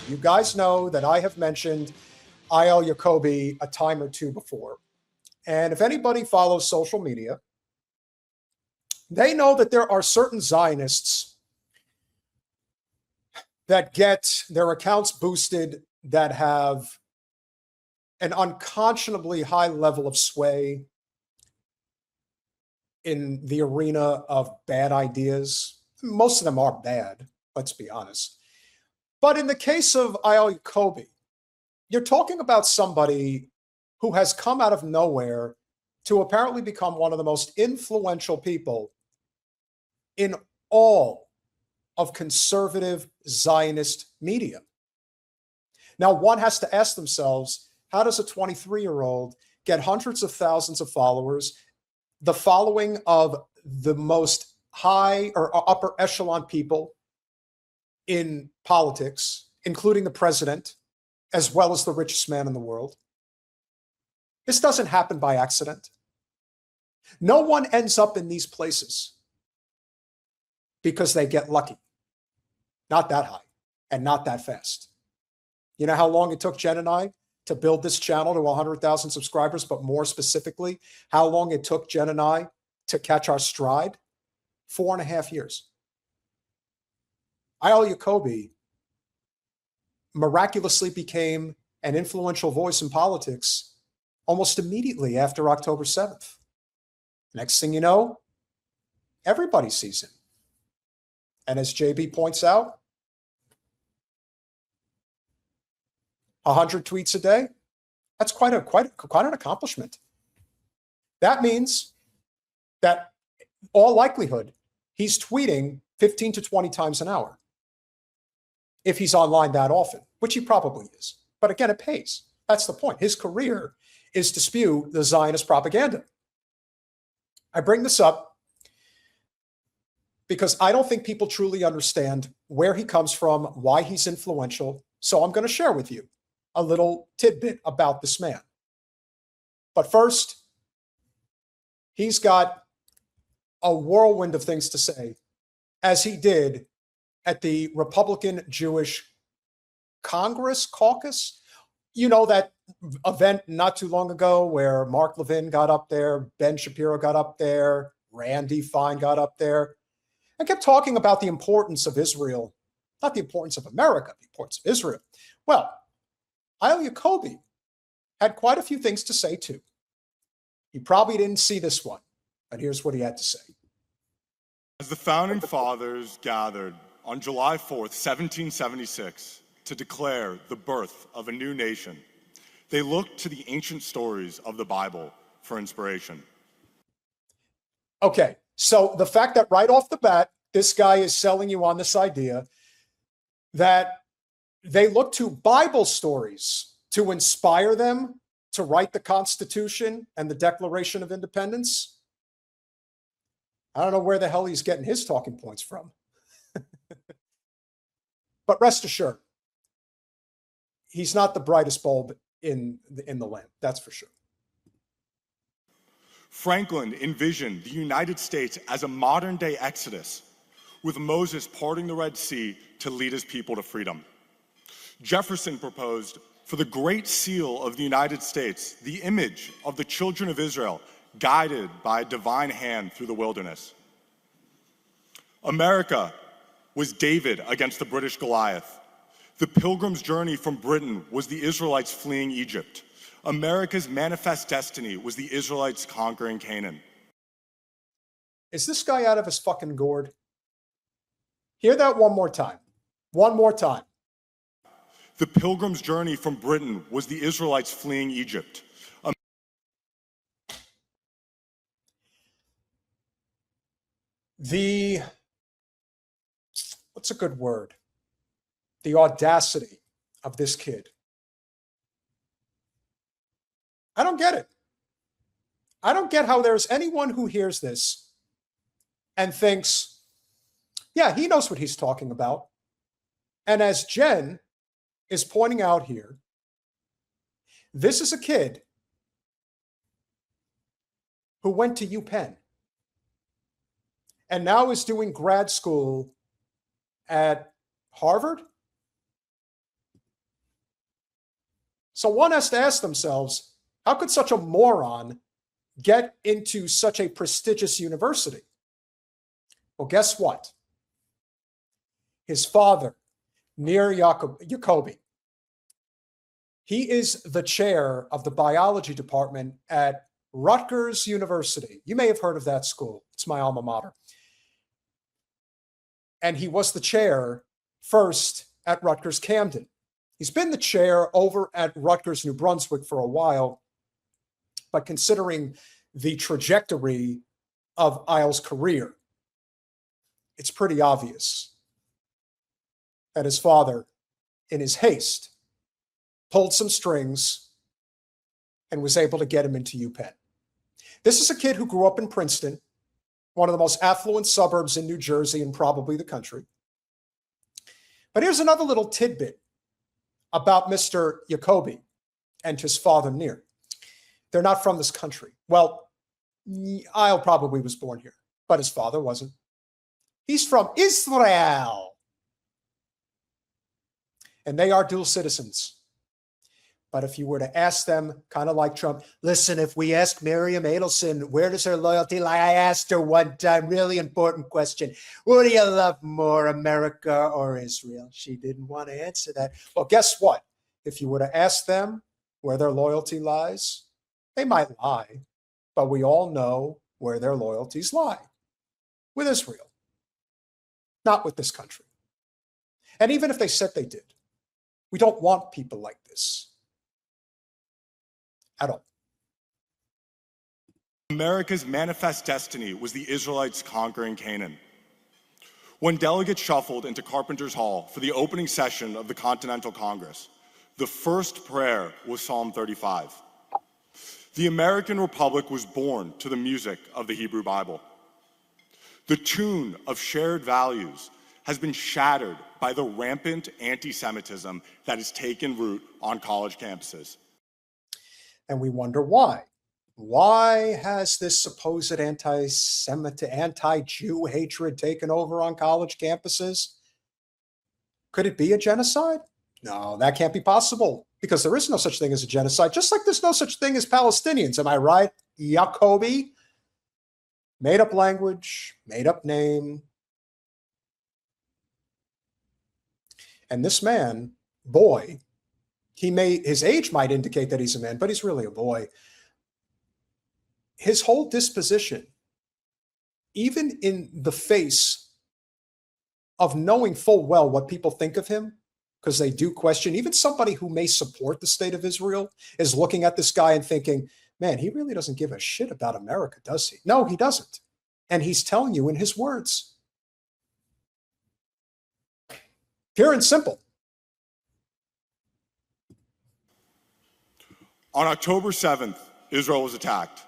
You guys know that I have mentioned Eyal Yakoby a time or two before. And if anybody follows social media, they know that there are certain Zionists that get their accounts boosted that have an unconscionably high level of sway in the arena of bad ideas. Most of them are bad, let's be honest. But in the case of Eyal Yakoby, you're talking about somebody who has come out of nowhere to apparently become one of the most influential people in all of conservative Zionist media. Now, one has to ask themselves, how does a 23-year-old get hundreds of thousands of followers, the following of the most high or upper echelon people in politics, including the president, as well as the richest man in the world? This doesn't happen by accident. No one ends up in these places because they get lucky. Not that high and not that fast. You know how long it took Jen and I to build this channel to 100,000 subscribers, but more specifically, how long it took Jen and I to catch our stride? 4.5 years. Eyal Yakoby miraculously became an influential voice in politics almost immediately after October 7th. Next thing you know, everybody sees him. And as JB points out, 100 tweets a day, that's quite an accomplishment. That means that all likelihood, he's tweeting 15 to 20 times an hour if he's online that often, which he probably is. But again, it pays. That's the point. His career is to spew the Zionist propaganda. I bring this up because I don't think people truly understand where he comes from, why he's influential. So I'm going to share with you a little tidbit about this man. But first, he's got a whirlwind of things to say, as he did at the Republican Jewish Congress caucus. You know, that event not too long ago where Mark Levin got up there, Ben Shapiro got up there, Randy Fine got up there, and kept talking about the importance of Israel, not the importance of America, the importance of Israel. Well, Eyal Yakoby had quite a few things to say too. You probably didn't see this one, but here's what he had to say. As the founding fathers gathered on July 4th, 1776, to declare the birth of a new nation, they looked to the ancient stories of the Bible for inspiration. Okay, so the fact that right off the bat, this guy is selling you on this idea that they look to Bible stories to inspire them to write the Constitution and the Declaration of Independence. I don't know where the hell he's getting his talking points from. But rest assured, he's not the brightest bulb in the lamp, that's for sure. Franklin envisioned the United States as a modern-day Exodus, with Moses parting the Red Sea to lead his people to freedom. Jefferson proposed for the Great Seal of the United States, the image of the children of Israel guided by a divine hand through the wilderness. America was David against the British Goliath. The Pilgrim's journey from Britain was the Israelites fleeing Egypt. America's manifest destiny was the Israelites conquering Canaan. Is this guy out of his fucking gourd? Hear that one more time. One more time. The Pilgrim's journey from Britain was the Israelites fleeing Egypt. What's a good word? The audacity of this kid. I don't get it. I don't get how there's anyone who hears this and thinks, yeah, he knows what he's talking about. And as Jen is pointing out here, this is a kid who went to UPenn and now is doing grad school at Harvard. So one has to ask themselves, how could such a moron get into such a prestigious university? Well, guess what? His father, Yakobi, he is the chair of the biology department at Rutgers University. You may have heard of that school. It's my alma mater. And he was the chair first at Rutgers Camden. He's been the chair over at Rutgers New Brunswick for a while, but considering the trajectory of Eyal's career, it's pretty obvious that his father, in his haste, pulled some strings and was able to get him into UPenn. This is a kid who grew up in Princeton, one of the most affluent suburbs in New Jersey and probably the country. But here's another little tidbit about Mr. Yakobi and his father, Nir. They're not from this country. Well, Eyal probably was born here, but his father wasn't. He's from Israel. And they are dual citizens. But if you were to ask them, kind of like Trump, listen, if we ask Miriam Adelson, where does her loyalty lie? I asked her one time, really important question. What do you love more, America or Israel? She didn't want to answer that. Well, guess what? If you were to ask them where their loyalty lies, they might lie, but we all know where their loyalties lie. With Israel, not with this country. And even if they said they did, we don't want people like this. At all. America's manifest destiny was the Israelites conquering Canaan. When delegates shuffled into Carpenter's Hall for the opening session of the Continental Congress, the first prayer was Psalm 35. The American Republic was born to the music of the Hebrew Bible. The tune of shared values has been shattered by the rampant anti-Semitism that has taken root on college campuses. And we wonder why. Why has this supposed anti-Semitic, anti-Jew hatred taken over on college campuses? Could it be a genocide? No, that can't be possible because there is no such thing as a genocide, just like there's no such thing as Palestinians. Am I right? Yakobi, made up language, made up name. And this man, boy, his age might indicate that he's a man, but he's really a boy. His whole disposition, even in the face of knowing full well what people think of him, because they do question, even somebody who may support the state of Israel is looking at this guy and thinking, man, he really doesn't give a shit about America, does he? No, he doesn't. And he's telling you in his words. Pure and simple. On October 7th, Israel was attacked.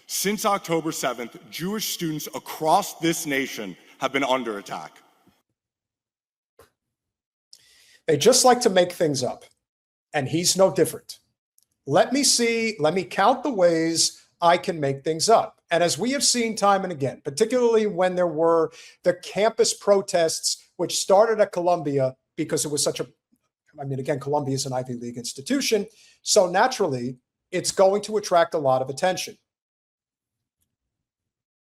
Since October 7th, Jewish students across this nation have been under attack. They just like to make things up, and he's no different. Let me count the ways I can make things up. And as we have seen time and again, particularly when there were the campus protests, which started at Columbia because it was again, Columbia is an Ivy League institution, so naturally, it's going to attract a lot of attention.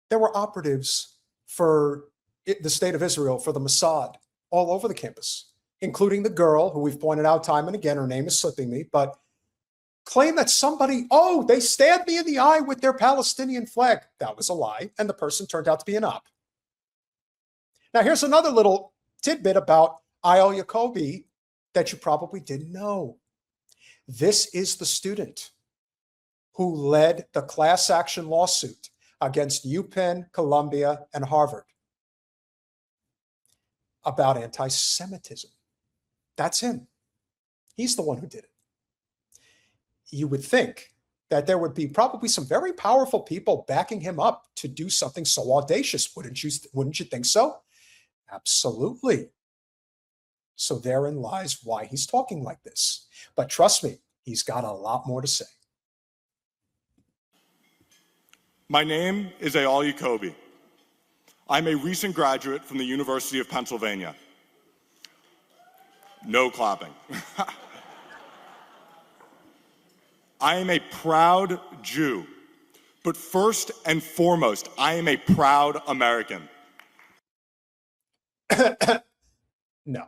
There were operatives for the state of Israel, for the Mossad, all over the campus, including the girl who we've pointed out time and again, her name is slipping me, but claim that they stabbed me in the eye with their Palestinian flag. That was a lie, and the person turned out to be an op. Now, here's another little tidbit about Eyal Yakoby that you probably didn't know. This is the student who led the class action lawsuit against UPenn, Columbia, and Harvard about anti-Semitism. That's him. He's the one who did it. You would think that there would be probably some very powerful people backing him up to do something so audacious. Wouldn't you think so? Absolutely. So therein lies why he's talking like this. But trust me, he's got a lot more to say. My name is Eyal Yakoby. I'm a recent graduate from the University of Pennsylvania. No clapping. I am a proud Jew. But first and foremost, I am a proud American. No.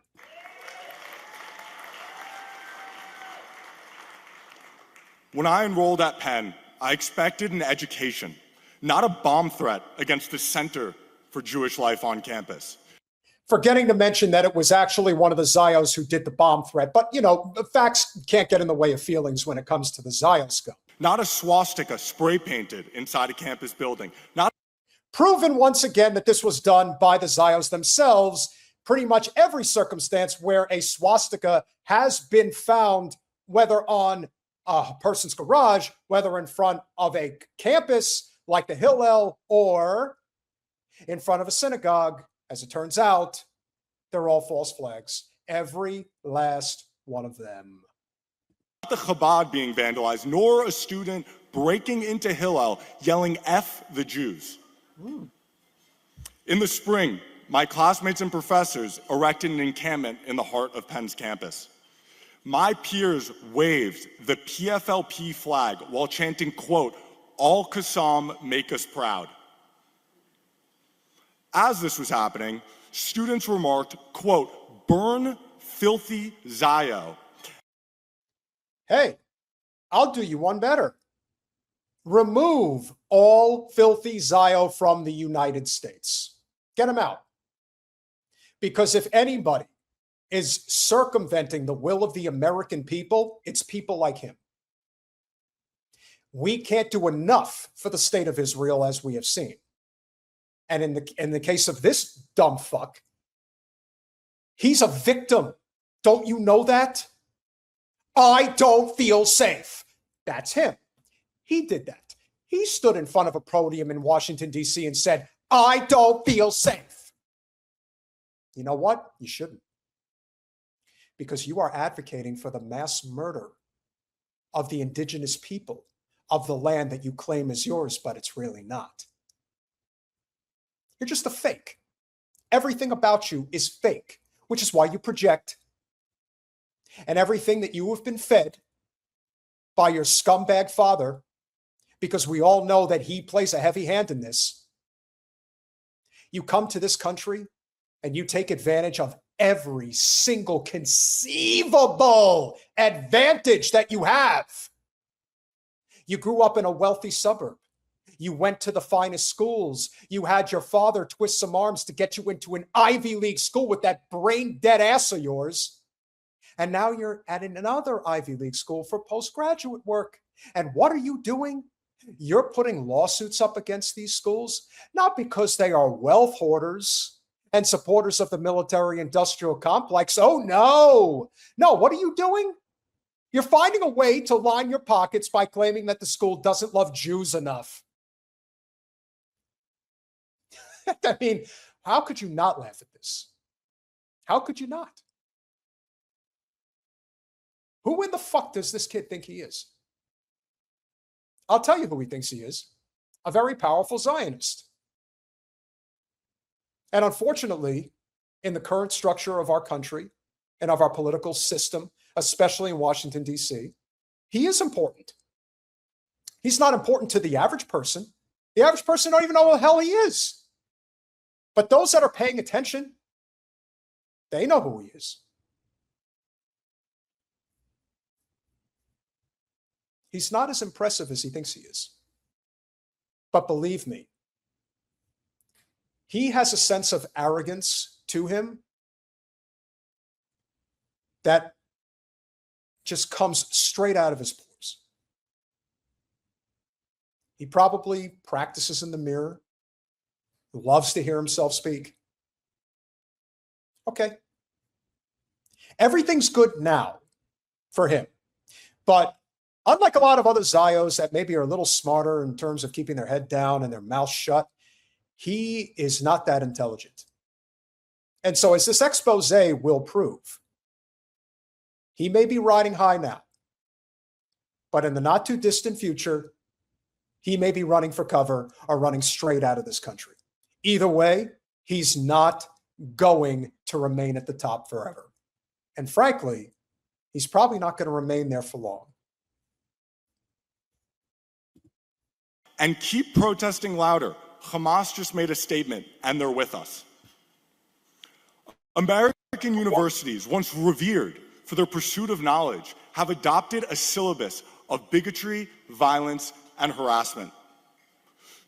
When I enrolled at Penn, I expected an education, not a bomb threat against the Center for Jewish Life on campus. Forgetting to mention that it was actually one of the Zios who did the bomb threat. But, facts can't get in the way of feelings when it comes to the Zioscope. Not a swastika spray painted inside a campus building. Not proven once again that this was done by the Zios themselves. Pretty much every circumstance where a swastika has been found, whether on a person's garage, whether in front of a campus like the Hillel or in front of a synagogue, as it turns out, they're all false flags. Every last one of them. Not the Chabad being vandalized, nor a student breaking into Hillel yelling F the Jews. In the spring, my classmates and professors erected an encampment in the heart of Penn's campus. My peers waved the PFLP flag while chanting, quote, "All Qassam make us proud." As this was happening, students remarked, quote, "Burn filthy Zio." Hey, I'll do you one better. Remove all filthy Zio from the United States. Get him out. Because if anybody is circumventing the will of the American people, it's people like him. We can't do enough for the state of Israel, as we have seen. And in the case of this dumb fuck, he's a victim. Don't you know that? I don't feel safe. That's him. He did that. He stood in front of a podium in Washington, D.C. and said, I don't feel safe. You know what? You shouldn't. Because you are advocating for the mass murder of the indigenous people of the land that you claim is yours, but it's really not. You're just a fake. Everything about you is fake, which is why you project. And everything that you have been fed by your scumbag father, because we all know that he plays a heavy hand in this, you come to this country and you take advantage of every single conceivable advantage that you have. You grew up in a wealthy suburb. You went to the finest schools. You had your father twist some arms to get you into an Ivy League school with that brain dead ass of yours. And now you're at another Ivy League school for postgraduate work. And what are you doing? You're putting lawsuits up against these schools, not because they are wealth hoarders and supporters of the military-industrial complex. Oh, no. No, what are you doing? You're finding a way to line your pockets by claiming that the school doesn't love Jews enough. I mean, how could you not laugh at this? How could you not? Who in the fuck does this kid think he is? I'll tell you who he thinks he is. A very powerful Zionist. And unfortunately, in the current structure of our country and of our political system, especially in Washington, D.C., he is important. He's not important to the average person. The average person don't even know who the hell he is. But those that are paying attention, they know who he is. He's not as impressive as he thinks he is. But believe me, he has a sense of arrogance to him that just comes straight out of his pores. He probably practices in the mirror, loves to hear himself speak. Okay. Everything's good now for him. But unlike a lot of other Zios that maybe are a little smarter in terms of keeping their head down and their mouth shut, he is not that intelligent. And so as this expose will prove, he may be riding high now, but in the not too distant future, he may be running for cover or running straight out of this country. Either way, he's not going to remain at the top forever. And frankly, he's probably not going to remain there for long. and keep protesting louder. Hamas just made a statement, and they're with us. American universities, once revered for their pursuit of knowledge, have adopted a syllabus of bigotry, violence, and harassment.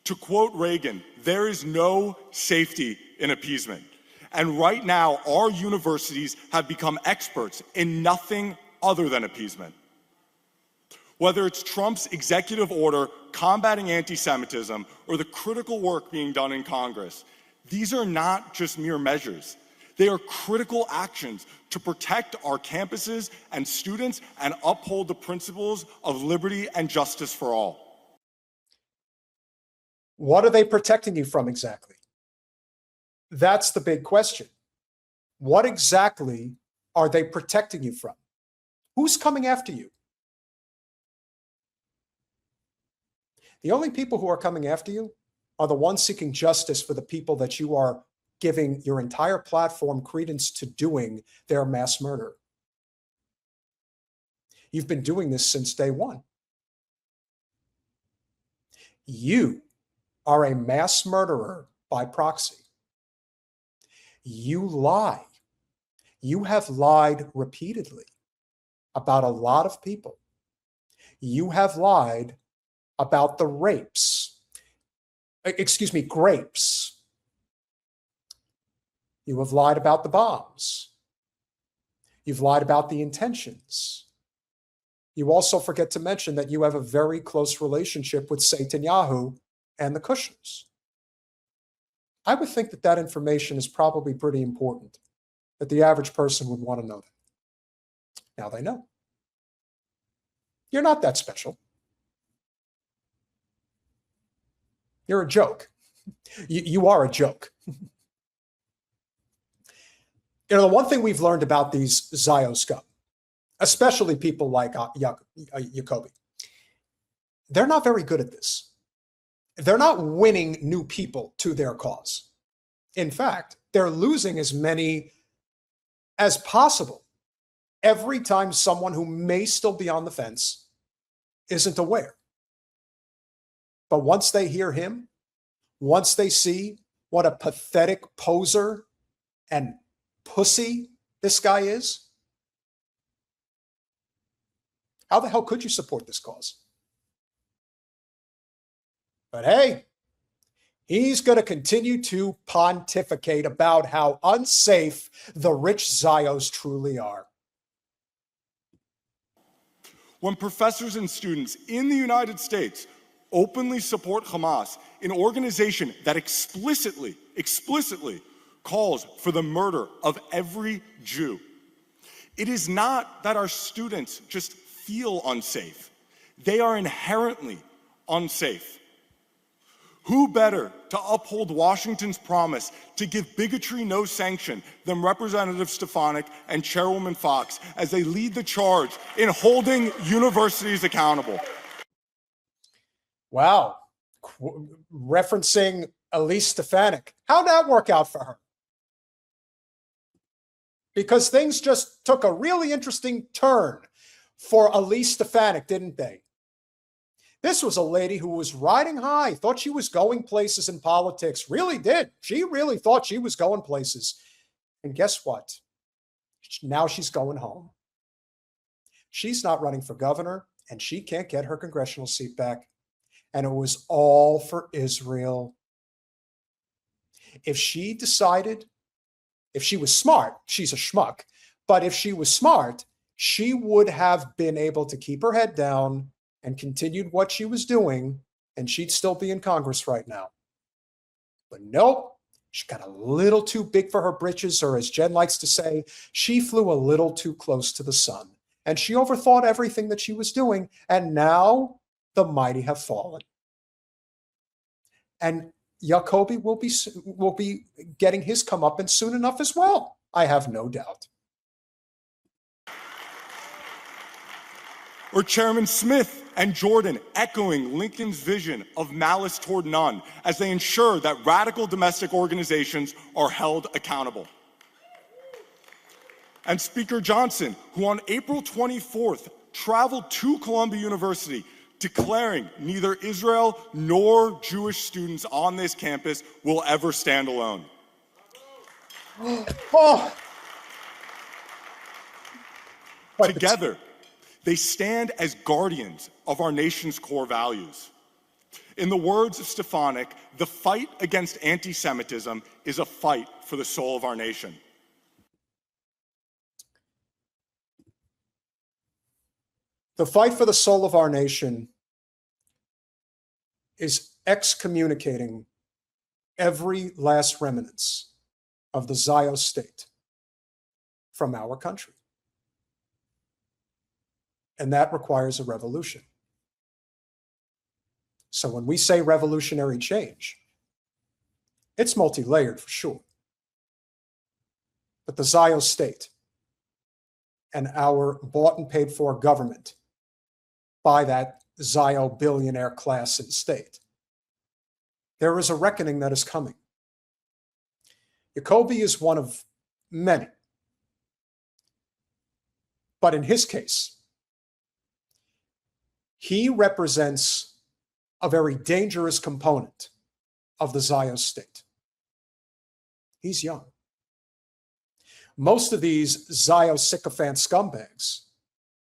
To quote Reagan, there is no safety in appeasement. And right now, our universities have become experts in nothing other than appeasement. Whether it's Trump's executive order combating anti-Semitism or the critical work being done in Congress, these are not just mere measures. They are critical actions to protect our campuses and students and uphold the principles of liberty and justice for all. What are they protecting you from exactly? That's the big question. What exactly are they protecting you from? Who's coming after you? The only people who are coming after you are the ones seeking justice for the people that you are giving your entire platform credence to doing their mass murder. You've been doing this since day one. You are a mass murderer by proxy. You lie. You have lied repeatedly about a lot of people. You have lied about the grapes. You have lied about the bombs. You've lied about the intentions. You also forget to mention that you have a very close relationship with Netanyahu and the Kushners. I would think that that information is probably pretty important, that the average person would want to know that. Now they know. You're not that special. You're a joke. You are a joke. The one thing we've learned about these Zionist scum, especially people like Yakobi, they're not very good at this. They're not winning new people to their cause. In fact, they're losing as many as possible every time someone who may still be on the fence isn't aware. But once they hear him, once they see what a pathetic poser and pussy this guy is, how the hell could you support this cause? But hey, he's going to continue to pontificate about how unsafe the rich Zios truly are. When professors and students in the United States openly support Hamas, an organization that explicitly calls for the murder of every Jew, it is not that our students just feel unsafe. They are inherently unsafe. Who better to uphold Washington's promise to give bigotry no sanction than Representative Stefanik and Chairwoman Fox as they lead the charge in holding universities accountable? Wow. Referencing Elise Stefanik. How'd that work out for her? Because things just took a really interesting turn for Elise Stefanik, didn't they? This was a lady who was riding high, thought she was going places in politics, really did. She really thought she was going places. And guess what? Now she's going home. She's not running for governor, and she can't get her congressional seat back. And it was all for Israel. If she decided, if she was smart, she's a schmuck, but if she was smart, she would have been able to keep her head down and continued what she was doing, and she'd still be in Congress right now. But nope, she got a little too big for her britches, or as Jen likes to say, she flew a little too close to the sun, and she overthought everything that she was doing, and now the mighty have fallen. And Yakobi will be getting his comeuppance soon enough as well, I have no doubt. Or Chairman Smith and Jordan echoing Lincoln's vision of malice toward none as they ensure that radical domestic organizations are held accountable. And Speaker Johnson, who on April 24th traveled to Columbia University declaring neither Israel nor Jewish students on this campus will ever stand alone. Oh. Together, they stand as guardians of our nation's core values. In the words of Stefanik, the fight against anti-Semitism is a fight for the soul of our nation. The fight for the soul of our nation is excommunicating every last remnants of the Zionist state from our country. And that requires a revolution. So when we say revolutionary change, it's multi-layered for sure. But the Zionist state and our bought and paid for government by that Zio billionaire class and state, there is a reckoning that is coming. Yakobi is one of many. But in his case, he represents a very dangerous component of the Zionist state. He's young. Most of these Zio sycophant scumbags,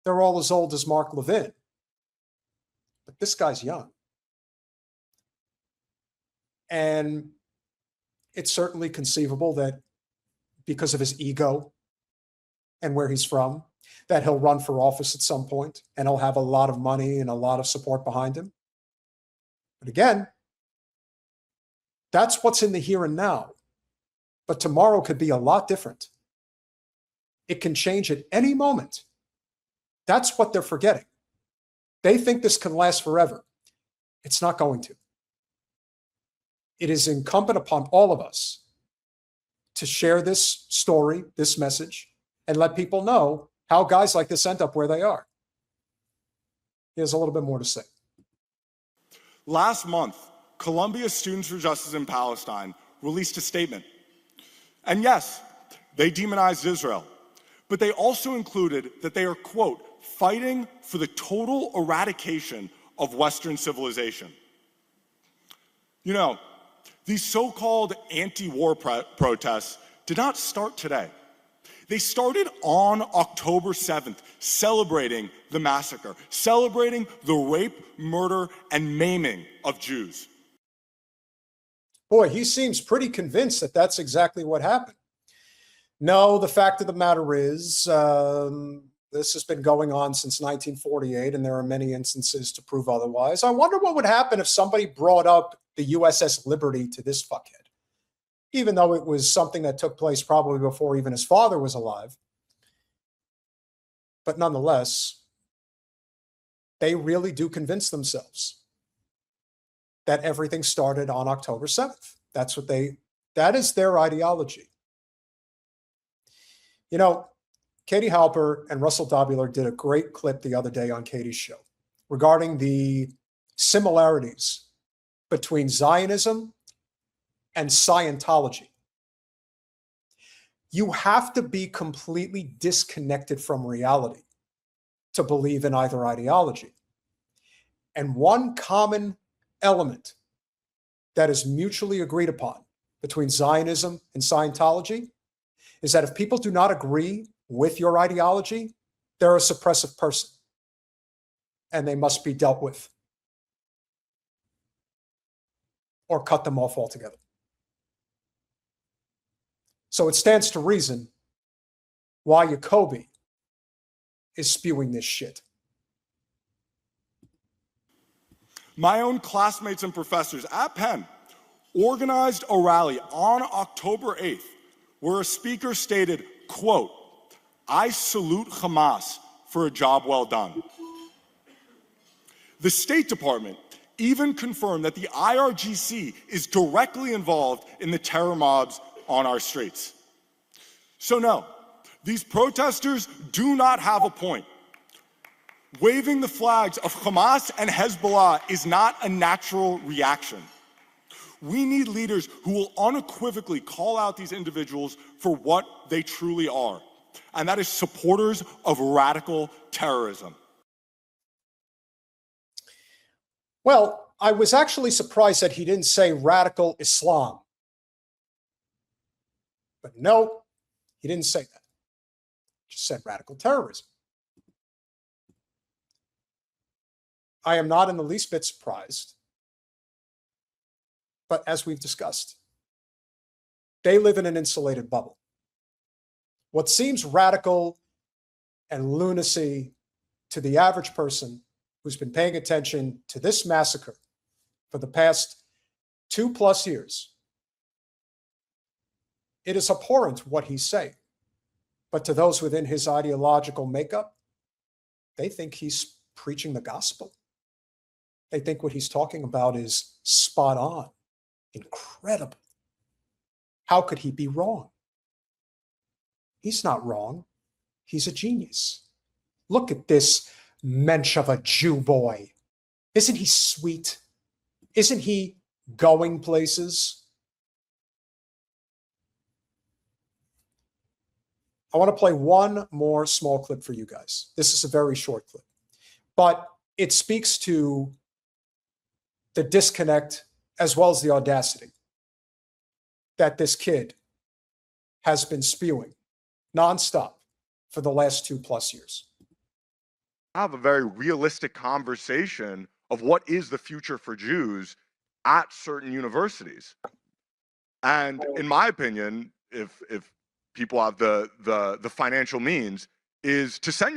they're all as old as Mark Levin. But this guy's young. And it's certainly conceivable that because of his ego and where he's from, that he'll run for office at some point and he'll have a lot of money and a lot of support behind him. But again, that's what's in the here and now. But tomorrow could be a lot different. It can change at any moment. That's what they're forgetting. They think this can last forever. It's not going to. It is incumbent upon all of us to share this story, this message, and let people know how guys like this end up where they are. He has a little bit more to say. Last month, Columbia Students for Justice in Palestine released a statement. And yes, they demonized Israel, but they also included that they are, quote, fighting for the total eradication of Western civilization. You know, these so-called anti-war protests did not start today. They started on October 7th, celebrating the massacre, celebrating the rape, murder, and maiming of Jews. Boy, he seems pretty convinced that that's exactly what happened. No, the fact of the matter is, this has been going on since 1948, and there are many instances to prove otherwise. I wonder what would happen if somebody brought up the USS Liberty to this fuckhead, even though it was something that took place probably before even his father was alive. But nonetheless, they really do convince themselves that everything started on October 7th. That is their ideology. You know, Katie Halper and Russell Dobular did a great clip the other day on Katie's show regarding the similarities between Zionism and Scientology. You have to be completely disconnected from reality to believe in either ideology. And one common element that is mutually agreed upon between Zionism and Scientology is that if people do not agree with your ideology, they're a suppressive person and they must be dealt with or cut them off altogether. So it stands to reason why Yakobi is spewing this shit. My own classmates and professors at Penn organized a rally on October 8th where a speaker stated, quote, "I salute Hamas for a job well done." The State Department even confirmed that the IRGC is directly involved in the terror mobs on our streets. So no, these protesters do not have a point. Waving the flags of Hamas and Hezbollah is not a natural reaction. We need leaders who will unequivocally call out these individuals for what they truly are, and that is supporters of radical terrorism. Well, I was actually surprised that he didn't say radical Islam. But no, he didn't say that. He just said radical terrorism. I am not in the least bit surprised. But as we've discussed, they live in an insulated bubble. What seems radical and lunacy to the average person who's been paying attention to this massacre for the past 2+ years, it is abhorrent what he's saying. But to those within his ideological makeup, they think he's preaching the gospel. They think what he's talking about is spot on, incredible. How could he be wrong? He's not wrong. He's a genius. Look at this mensch of a Jew boy. Isn't he sweet? Isn't he going places? I want to play one more small clip for you guys. This is a very short clip, but it speaks to the disconnect as well as the audacity that this kid has been spewing nonstop for the last 2+ years. Have a very realistic conversation of what is the future for Jews at certain universities. And in my opinion, if people have the financial means, is to send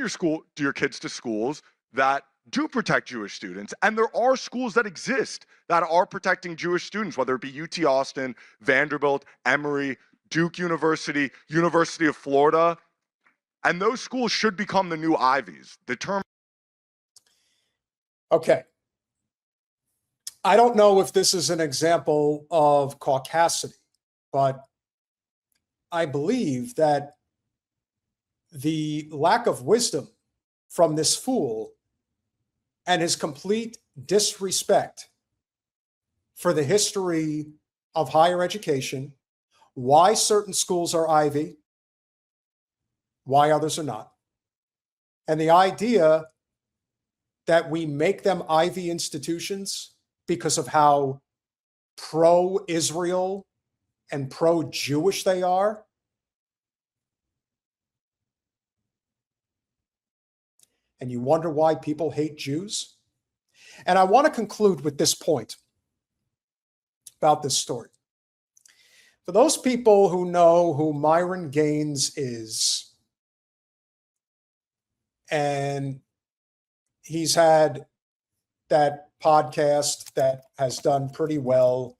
your kids to schools that do protect Jewish students. And there are schools that exist that are protecting Jewish students, whether it be UT Austin, Vanderbilt, Emory, Duke University, University of Florida. And those schools should become the new Ivies. The term. Okay. I don't know if this is an example of caucasity, but I believe that the lack of wisdom from this fool and his complete disrespect for the history of higher education, why certain schools are Ivy, why others are not, and the idea that we make them Ivy institutions because of how pro-Israel and pro-Jewish they are. And you wonder why people hate Jews? And I want to conclude with this point about this story. For those people who know who Myron Gaines is, and he's had that podcast that has done pretty well.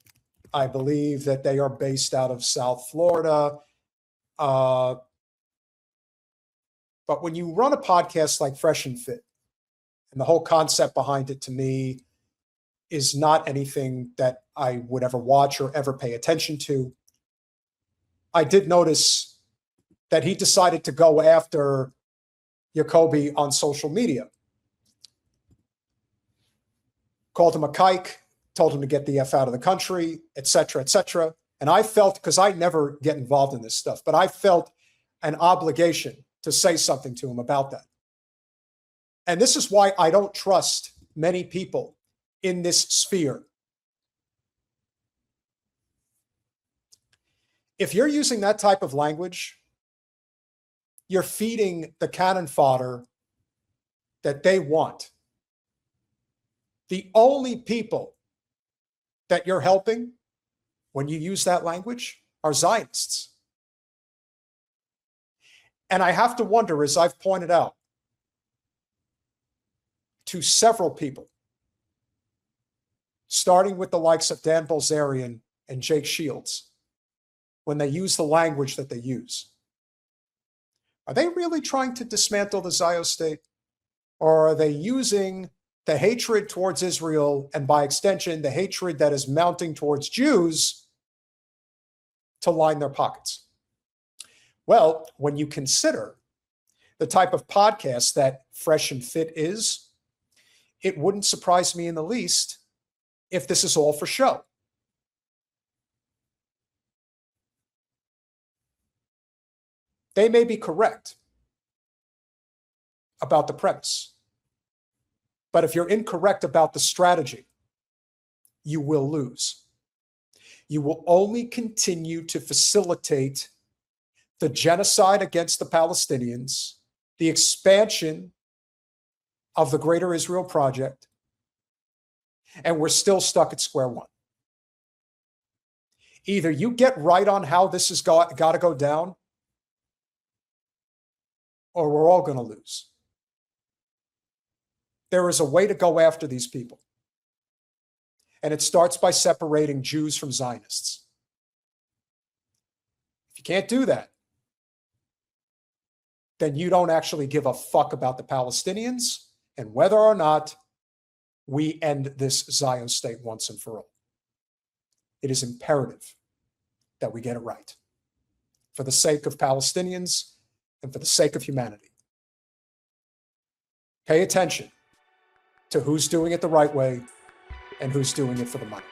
I believe that they are based out of South Florida. But when you run a podcast like Fresh and Fit, and the whole concept behind it to me is not anything that I would ever watch or ever pay attention to, I did notice that he decided to go after Yakobi on social media. Called him a kike, told him to get the F out of the country, et cetera, et cetera. And I felt, because I never get involved in this stuff, but I felt an obligation to say something to him about that. And this is why I don't trust many people in this sphere. If you're using that type of language, you're feeding the cannon fodder that they want. The only people that you're helping when you use that language are Zionists. And I have to wonder, as I've pointed out to several people, starting with the likes of Dan Bilzerian and Jake Shields, when they use the language that they use, are they really trying to dismantle the Zionist state? Or are they using the hatred towards Israel, and by extension, the hatred that is mounting towards Jews, to line their pockets? Well, when you consider the type of podcast that Fresh and Fit is, it wouldn't surprise me in the least if this is all for show. They may be correct about the premise, but if you're incorrect about the strategy you will lose. You will only continue to facilitate the genocide against the Palestinians, the expansion of the Greater Israel Project, and we're still stuck at square one. Either you get right on how this has got to go down, or we're all going to lose. There is a way to go after these people. And it starts by separating Jews from Zionists. If you can't do that, then you don't actually give a fuck about the Palestinians and whether or not we end this Zion state once and for all. It is imperative that we get it right for the sake of Palestinians and for the sake of humanity. Pay attention to who's doing it the right way and who's doing it for the money.